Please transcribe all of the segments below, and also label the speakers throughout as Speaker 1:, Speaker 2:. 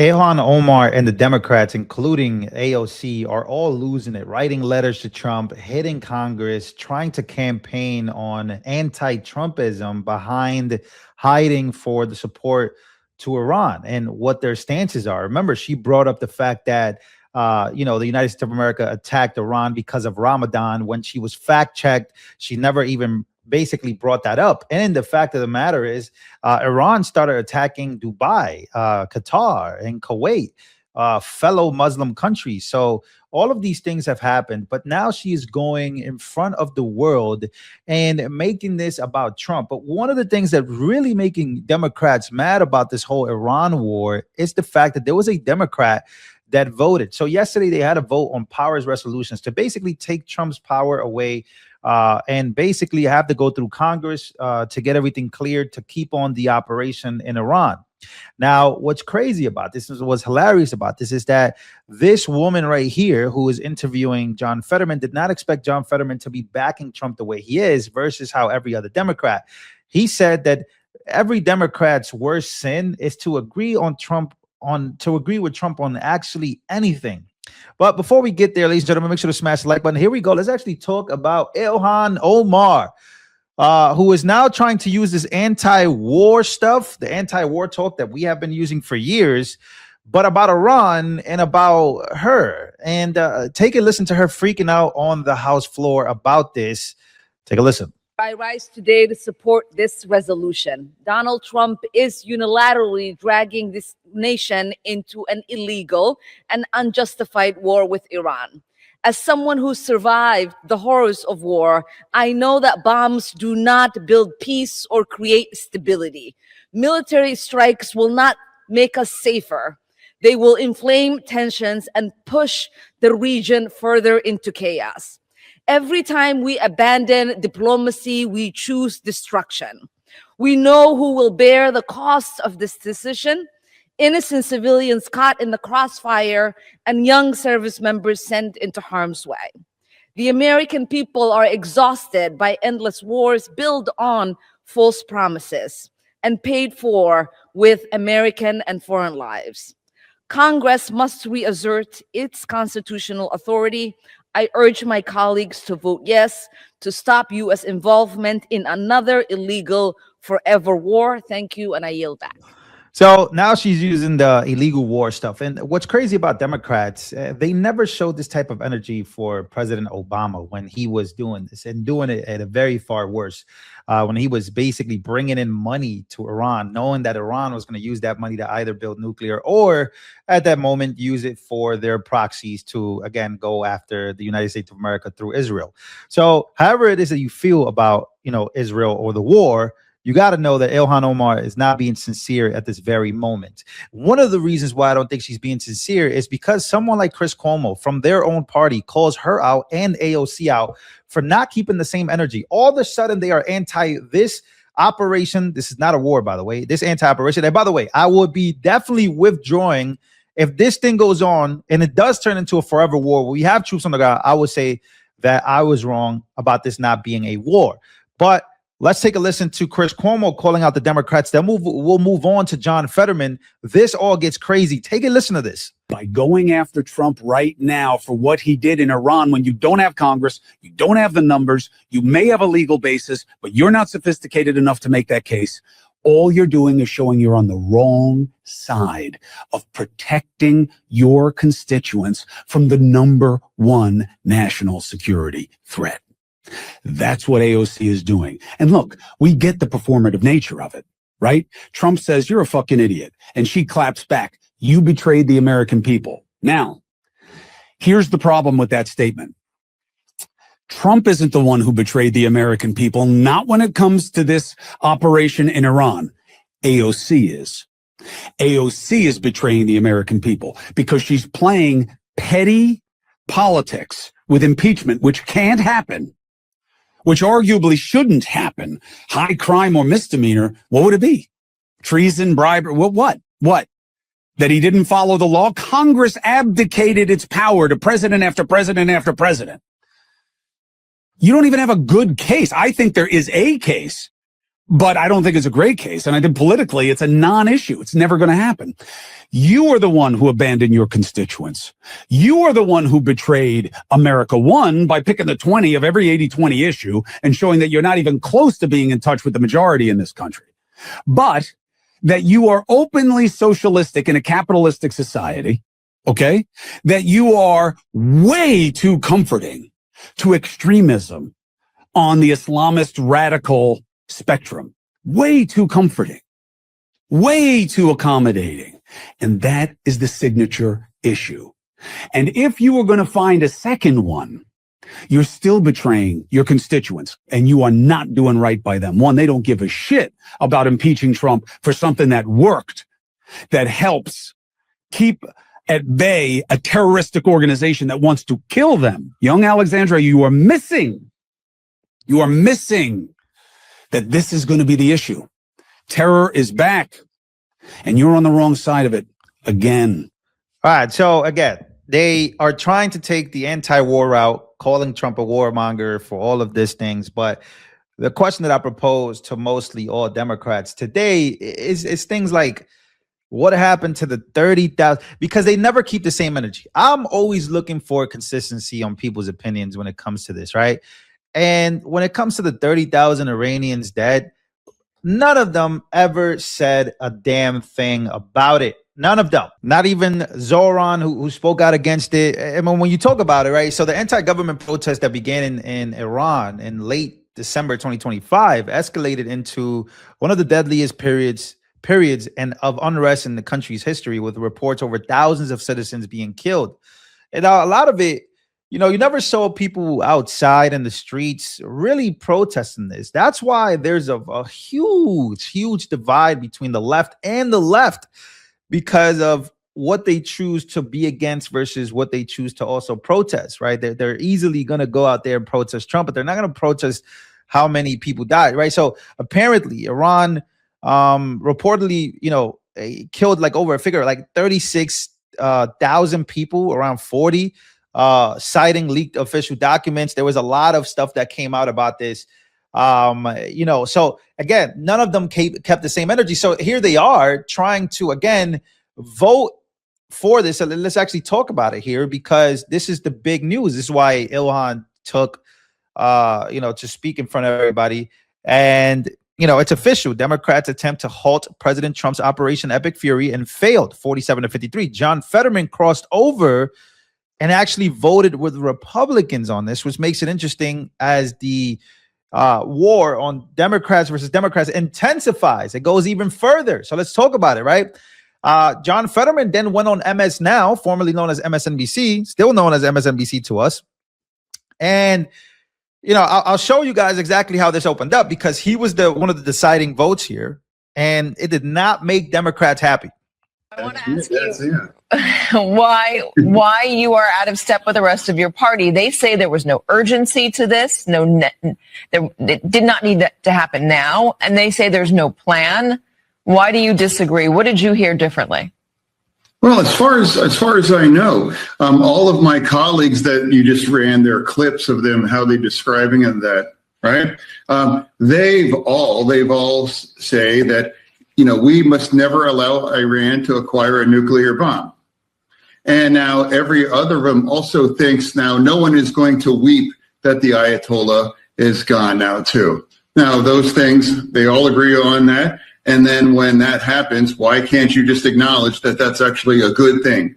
Speaker 1: Ilhan Omar and the Democrats, including AOC, are all losing it, writing letters to Trump, hitting Congress, trying to campaign on anti-Trumpism behind hiding for the support to Iran and what their stances are. Remember, she brought up the fact that the United States of America attacked Iran because of Ramadan. When she was fact checked, she never even basically brought that up. And the fact of the matter is, Iran started attacking Dubai, Qatar, and Kuwait, fellow Muslim countries. So all of these things have happened, but now she is going in front of the world and making this about Trump. But one of the things that really making Democrats mad about this whole Iran war is the fact that there was a Democrat that voted. So yesterday they had a vote on powers resolutions to basically take Trump's power away, and basically have to go through Congress to get everything cleared to keep on the operation in Iran. Now, what's crazy about this, is what's hilarious about this, is that this woman right here who is interviewing John Fetterman did not expect John Fetterman to be backing Trump the way he is versus how every other Democrat. He said that every Democrat's worst sin is to agree with Trump on actually anything. But before we get there, ladies and gentlemen, make sure to smash the like button. Here we go. Let's actually talk about Ilhan Omar, who is now trying to use this anti-war stuff, the anti-war talk that we have been using for years, but about Iran and about her. And take a listen to her freaking out on the House floor about this. Take a listen.
Speaker 2: I rise today to support this resolution. Donald Trump is unilaterally dragging this nation into an illegal and unjustified war with Iran. As someone who survived the horrors of war, I know that bombs do not build peace or create stability. Military strikes will not make us safer. They will inflame tensions and push the region further into chaos. Every time we abandon diplomacy, we choose destruction. We know who will bear the costs of this decision: innocent civilians caught in the crossfire and young service members sent into harm's way. The American people are exhausted by endless wars built on false promises and paid for with American and foreign lives. Congress must reassert its constitutional authority. I urge my colleagues to vote yes to stop U.S. involvement in another illegal forever war. Thank you, and I yield back.
Speaker 1: So now she's using the illegal war stuff. And what's crazy about Democrats, they never showed this type of energy for President Obama when he was doing this, and doing it at a very far worse, when he was basically bringing in money to Iran, knowing that Iran was going to use that money to either build nuclear or at that moment use it for their proxies to, again, go after the United States of America through Israel. So however it is that you feel about, Israel or the war, you got to know that Ilhan Omar is not being sincere at this very moment. One of the reasons why I don't think she's being sincere is because someone like Chris Cuomo from their own party calls her out and AOC out for not keeping the same energy. All of a sudden, they are anti this operation. This is not a war, by the way. This anti-operation. And by the way, I would be definitely withdrawing if this thing goes on and it does turn into a forever war where we have troops on the ground. I would say that I was wrong about this not being a war. But let's take a listen to Chris Cuomo calling out the Democrats. Then we'll move on to John Fetterman. This all gets crazy. Take a listen to this.
Speaker 3: By going after Trump right now for what he did in Iran, when you don't have Congress, you don't have the numbers, you may have a legal basis, but you're not sophisticated enough to make that case. All you're doing is showing you're on the wrong side of protecting your constituents from the #1 national security threat. That's what AOC is doing. And look, we get the performative nature of it, right? Trump says, you're a fucking idiot. And she claps back, you betrayed the American people. Now, here's the problem with that statement. Trump isn't the one who betrayed the American people, not when it comes to this operation in Iran. AOC is. AOC is betraying the American people because she's playing petty politics with impeachment, which can't happen, which arguably shouldn't happen. High crime or misdemeanor, what would it be? Treason, bribery, what? That he didn't follow the law? Congress abdicated its power to president after president after president. You don't even have a good case. I think there is a case, But I don't think it's a great case. And I think politically, it's a non-issue. It's never going to happen. You are the one who abandoned your constituents. You are the one who betrayed America One by picking the 20 of every 80-20 issue and showing that you're not even close to being in touch with the majority in this country. But that you are openly socialistic in a capitalistic society, okay? That you are way too comforting to extremism on the Islamist radical spectrum. Way too comforting, way too accommodating. And that is the signature issue. And if you are going to find a second one, you're still betraying your constituents and you are not doing right by them. One, they don't give a shit about impeaching Trump for something that worked, that helps keep at bay a terroristic organization that wants to kill them. Young Alexandra, you are missing that this is going to be the issue. Terror is back, and you're on the wrong side of it again.
Speaker 1: All right. So again, they are trying to take the anti-war route, calling Trump a warmonger for all of these things. But the question that I propose to mostly all Democrats today is things like, what happened to the 30,000? Because they never keep the same energy. I'm always looking for consistency on people's opinions when it comes to this, right? And when it comes to the 30,000 Iranians dead, none of them ever said a damn thing about it. None of them. Not even Zoran, who spoke out against it. I mean, when you talk about it, right? So the anti-government protests that began in Iran in late December 2025 escalated into one of the deadliest periods and of unrest in the country's history, with reports over thousands of citizens being killed. And a lot of it, you never saw people outside in the streets really protesting this. That's why there's a huge divide between the left and the left, because of what they choose to be against versus what they choose to also protest, right? They're easily going to go out there and protest Trump, but they're not going to protest how many people died, right? So apparently Iran reportedly, killed like over a figure like 36,000 people, around 40, citing leaked official documents. There was a lot of stuff that came out about this. So again, none of them kept the same energy. So here they are trying to, again, vote for this. So let's actually talk about it here, because this is the big news. This is why Ilhan took, to speak in front of everybody. And, it's official. Democrats attempt to halt President Trump's Operation Epic Fury and failed 47-53. John Fetterman crossed over and actually voted with Republicans on this, which makes it interesting as the war on Democrats versus Democrats intensifies. It goes even further. So let's talk about it, right? John Fetterman then went on MS Now, formerly known as MSNBC, still known as MSNBC to us. And, I'll show you guys exactly how this opened up, because he was one of the deciding votes here, and it did not make Democrats happy.
Speaker 4: I want to ask you why you are out of step with the rest of your party. They say there was no urgency to this, it did not need that to happen now, and they say there's no plan. Why do you disagree? What did you hear differently?
Speaker 5: Well, as far as I know, all of my colleagues that you just ran their clips of them, how they're describing it, that, right? They've all say that, we must never allow Iran to acquire a nuclear bomb. And now every other of them also thinks now no one is going to weep that the Ayatollah is gone now too. Now those things, they all agree on that. And then when that happens, why can't you just acknowledge that that's actually a good thing?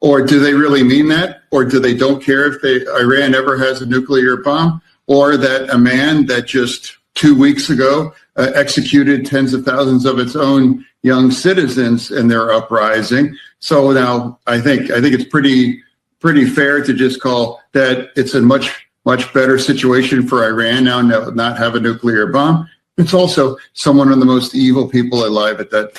Speaker 5: Or do they really mean that? Or do they don't care if Iran ever has a nuclear bomb? Or that a man that just 2 weeks ago executed tens of thousands of its own young citizens in their uprising. So now I think it's pretty fair to just call that it's a much better situation for Iran now not have a nuclear bomb. It's also someone of the most evil people alive at that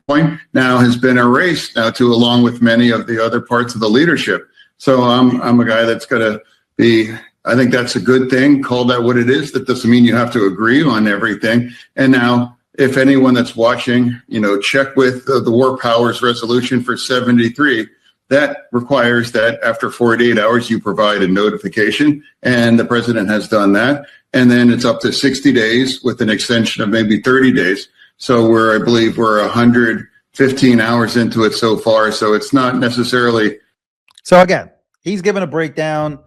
Speaker 5: point now has been erased now to, along with many of the other parts of the leadership. So I'm a guy that's going to be, I think that's a good thing. Call that what it is. That doesn't mean you have to agree on everything. And now, if anyone that's watching, check with the War Powers resolution for 73, that requires that after 48 hours, you provide a notification, and the president has done that. And then it's up to 60 days with an extension of maybe 30 days. So I believe we're 115 hours into it so far. So it's not necessarily.
Speaker 1: So again, he's given a breakdown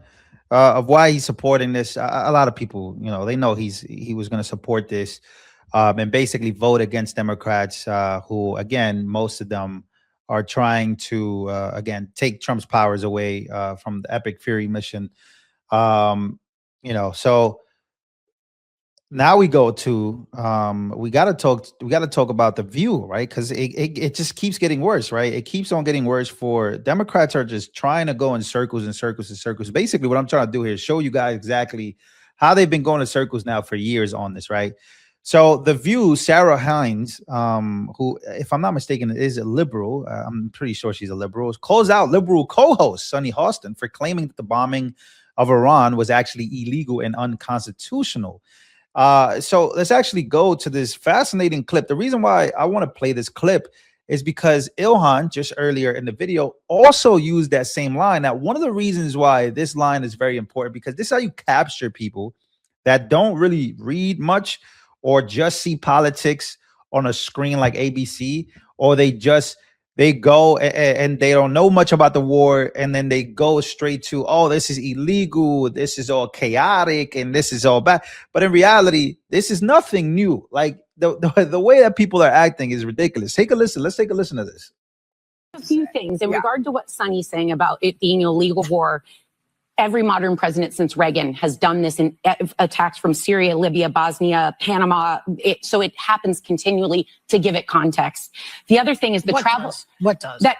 Speaker 1: of why he's supporting this. A lot of people, they know he was going to support this and basically vote against Democrats who, again, most of them are trying to, again, take Trump's powers away from the Epic Fury mission. So now we go to we got to talk about The View, right? Because it just keeps getting worse, right? It keeps on getting worse. For Democrats are just trying to go in circles and circles and circles. Basically, what I'm trying to do here is show you guys exactly how they've been going in circles now for years on this, right? So The View, Sarah Hines, who, if I'm not mistaken, is a liberal. I'm pretty sure she's a liberal. Calls out liberal co-host Sunny Hostin for claiming that the bombing of Iran was actually illegal and unconstitutional. So let's actually go to this fascinating clip. The reason why I want to play this clip is because Ilhan, just earlier in the video, also used that same line. Now, one of the reasons why this line is very important, because this is how you capture people that don't really read much or just see politics on a screen like ABC, or they go and they don't know much about the war, and then they go straight to, oh, this is illegal, this is all chaotic, and this is all bad. But in reality, this is nothing new. Like the way that people are acting is ridiculous. Take a listen. Let's take a listen to this.
Speaker 6: A few things in regard to what Sunny's saying about it being an illegal war. Every modern president since Reagan has done this in attacks from Syria, Libya, Bosnia, Panama. So it happens continually to give it context. The other thing is the travel.
Speaker 7: What does?
Speaker 6: That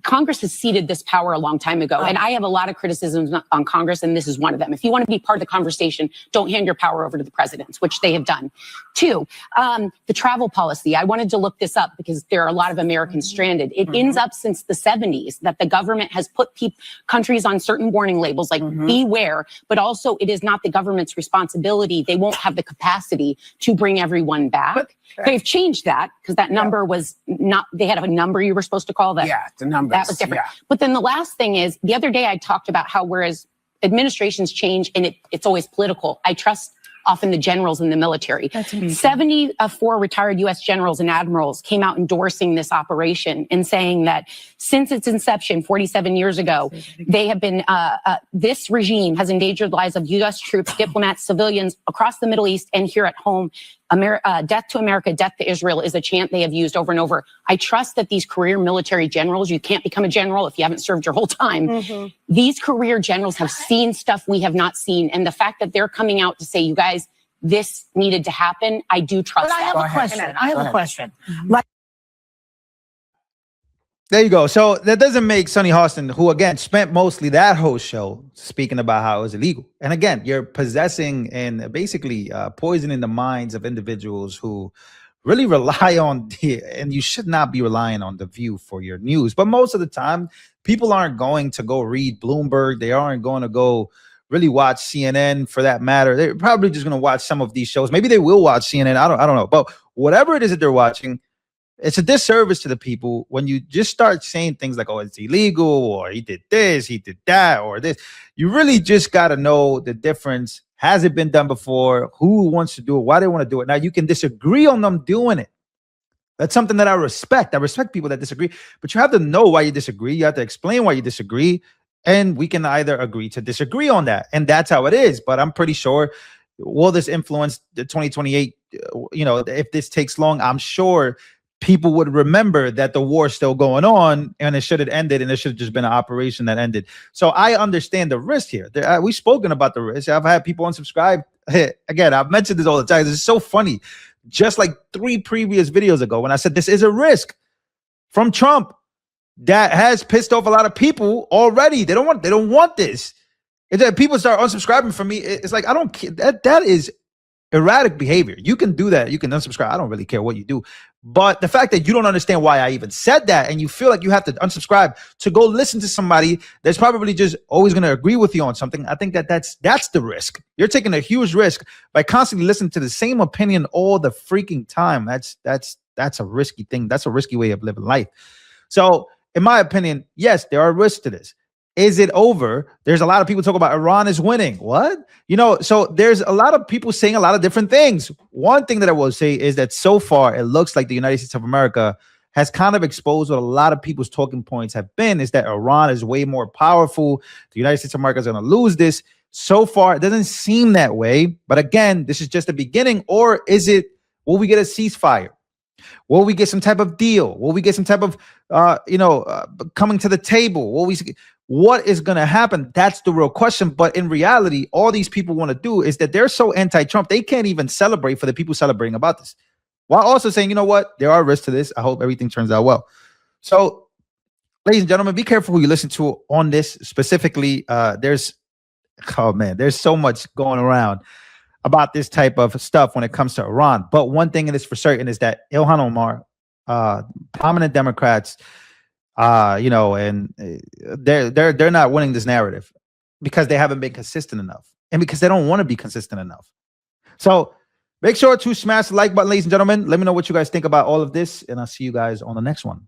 Speaker 6: Congress has ceded this power a long time ago. And I have a lot of criticisms on Congress, and this is one of them. If you want to be part of the conversation, don't hand your power over to the presidents, which they have done. Two, the travel policy. I wanted to look this up because there are a lot of Americans stranded. It ends up since the 70s that the government has put countries on certain warning labels like beware, but also it is not the government's responsibility. They won't have the capacity to bring everyone back. They've changed that because that number was not, they had a number you were supposed to call that.
Speaker 7: Yeah, the number.
Speaker 6: That was different. Yeah. But then the last thing is, the other day I talked about how whereas administrations change and it's always political, I trust often the generals in the military.
Speaker 7: That's amazing.
Speaker 6: 74 retired U.S. generals and admirals came out endorsing this operation and saying that since its inception 47 years ago, they have been, this regime has endangered the lives of U.S. troops, diplomats, civilians across the Middle East and here at home. Death to America, death to Israel is a chant they have used over and over. I trust that these career military generals, you can't become a general if you haven't served your whole time. These career generals have seen stuff we have not seen. And the fact that they're coming out to say, you guys, this needed to happen, I do trust
Speaker 7: that. I have a question.
Speaker 1: There you go. So that doesn't make Sunny Hostin, who again spent mostly that whole show speaking about how it was illegal. And again, you're possessing and basically poisoning the minds of individuals who really rely on and you should not be relying on The View for your news. But most of the time, people aren't going to go read Bloomberg. They aren't going to go really watch CNN for that matter. They're probably just going to watch some of these shows. Maybe they will watch CNN. I don't know. But whatever it is that they're watching, it's a disservice to the people when you just start saying things like, oh, it's illegal, or he did this, he did that, or this. You really just got to know the difference. Has it been done before? Who wants to do it? Why they want to do it? Now, you can disagree on them doing it. That's something that I respect. I respect people that disagree, but you have to know why you disagree. You have to explain why you disagree, and we can either agree to disagree on that, and that's how it is. But I'm pretty sure, will this influence the 2028? If this takes long, I'm sure people would remember that the war is still going on and it should have ended, and it should have just been an operation that ended. So I understand the risk here. We've spoken about the risk. I've had people unsubscribe. Again, I've mentioned this all the time. This is so funny. Just like 3 previous videos ago when I said this is a risk from Trump that has pissed off a lot of people already. They don't want this. It's that people start unsubscribing from me. It's like, I don't care. That is erratic behavior. You can do that. You can unsubscribe. I don't really care what you do. But the fact that you don't understand why I even said that, and you feel like you have to unsubscribe to go listen to somebody that's probably just always going to agree with you on something, I think that's the risk. You're taking a huge risk by constantly listening to the same opinion all the freaking time. That's a risky thing. That's a risky way of living life. So in my opinion, yes, there are risks to this. Is it over? There's a lot of people talk about Iran is winning. What? So there's a lot of people saying a lot of different things. One thing that I will say is that so far it looks like the United States of America has kind of exposed what a lot of people's talking points have been, is that Iran is way more powerful. The United States of America is going to lose this. So far, it doesn't seem that way. But again, this is just the beginning. Or will we get a ceasefire? Will we get some type of deal? Will we get some type of, coming to the table? What is going to happen? That's the real question. But in reality, all these people want to do is that they're so anti-Trump, they can't even celebrate for the people celebrating about this. While also saying, you know what, there are risks to this. I hope everything turns out well. So, ladies and gentlemen, be careful who you listen to on this specifically. There's so much going around about this type of stuff when it comes to Iran. But one thing that is for certain is that Ilhan Omar, prominent Democrats, and they're not winning this narrative because they haven't been consistent enough, and because they don't want to be consistent enough. So make sure to smash the like button, ladies and gentlemen. Let me know what you guys think about all of this, and I'll see you guys on the next one.